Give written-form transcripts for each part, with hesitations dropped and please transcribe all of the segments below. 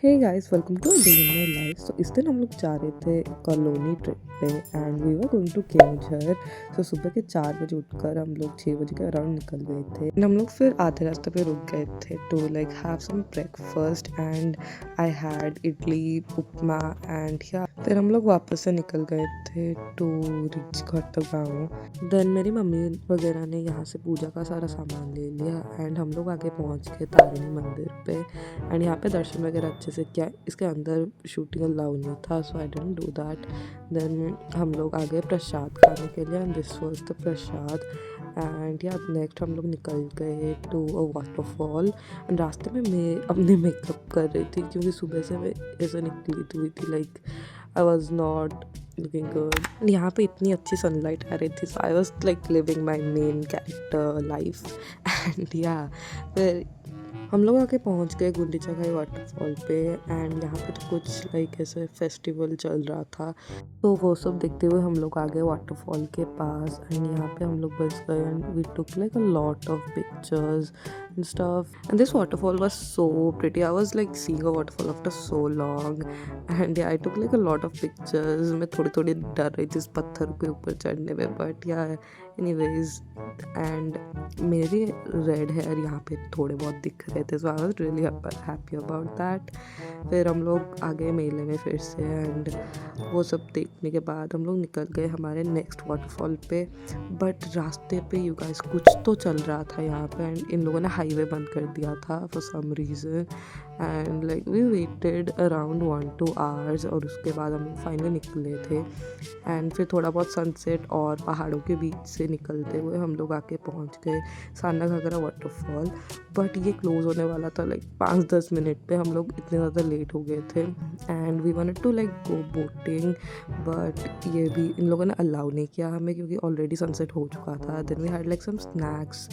Hey guys, welcome to day in my life. So इस दिन हम लोग जा रहे थे कॉलोनी ट्रिप पे and we were going to Keonjhar. So सुबह के 4 बजे उठकर हम लोग 6 बजे के अराउंड निकल गए थे एंड हम लोग फिर आधे रास्ते पे रुक गए थे to like have some breakfast and I had idli upma and या फिर हम लोग वापस से निकल गए थे टू रिच गाँव। देन मेरी मम्मी वगैरह ने यहाँ से पूजा का सारा सामान ले लिया एंड हम लोग आगे पहुँच गए तारिणी मंदिर पे एंड यहाँ पे दर्शन वगैरह अच्छे से किया। इसके अंदर शूटिंग अलाउ नहीं था, so I didn't do that. Then हम लोग आ गए प्रसाद खाने के लिए and this was the prasad. And yeah next हम लोग निकल गए टू अ वाटरफॉल एंड रास्ते में मैं अपने मेकअप कर रही थी क्योंकि सुबह से मैं ऐसे निकली हुई थी, like I was not looking good. यहाँ पे इतनी अच्छी सनलाइट आ रही थी, so I was like living my main character life and या फिर हम लोग आके पहुंच गए गुंडीचा घाई वाटरफॉल पे एंड यहाँ पे तो कुछ लाइक ऐसे फेस्टिवल चल रहा था, तो वो सब देखते हुए हम लोग आ गए वाटरफॉल के पास एंड यहाँ पे हम लोग बस गए and we took like a lot of pictures and stuff and this waterfall was so pretty. I was like seeing a waterfall after so long and I took like a lot of pictures. मैं थोड़ी थोड़ी डर रही थी इस पत्थर के ऊपर चढ़ने में, बट या एनीवेज एंड मेरे रेड हेयर यहाँ पे थोड़े बहुत दिख रहे थे, so I was really happy about that. फिर हम लोग आ गए मेले में फिर से एंड वो सब देखने के बाद हम लोग निकल गए हमारे नेक्स्ट वाटरफॉल पे। बट रास्ते पे यू गाइस कुछ तो चल रहा था यहाँ पे एंड इन लोगों ने हाईवे बंद कर दिया था for some reason and like we waited around 1-2 hours और उसके बाद हम लोग फाइनली निकले थे एंड फिर थोड़ा बहुत सनसेट और पहाड़ों के बीच से निकलते हुए हम लोग आके पहुँच गए साना घाघरा वाटरफॉल। बट ये क्लोज होने वाला था लाइक 5-10 मिनट पे, हम लोग इतने ज़्यादा लेट हो गए थे and we wanted to like go boating, but ये भी इन लोगों ने अलाउ नहीं किया हमें क्योंकि ऑलरेडी सनसेट हो चुका था। Then we had like some snacks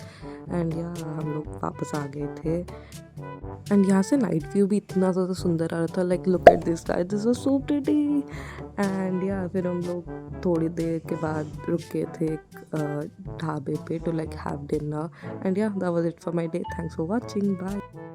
and या हम लोग वापस आ गए थे एंड यहाँ से नाइट व्यू भी इतना ज़्यादा सुंदर आ रहा था, like look at this sky, this was so pretty and या फिर हम लोग थोड़ी देर के बाद रुके थे ढाबे पे to like have dinner and yeah that was it for my day. Thanks for watching, bye.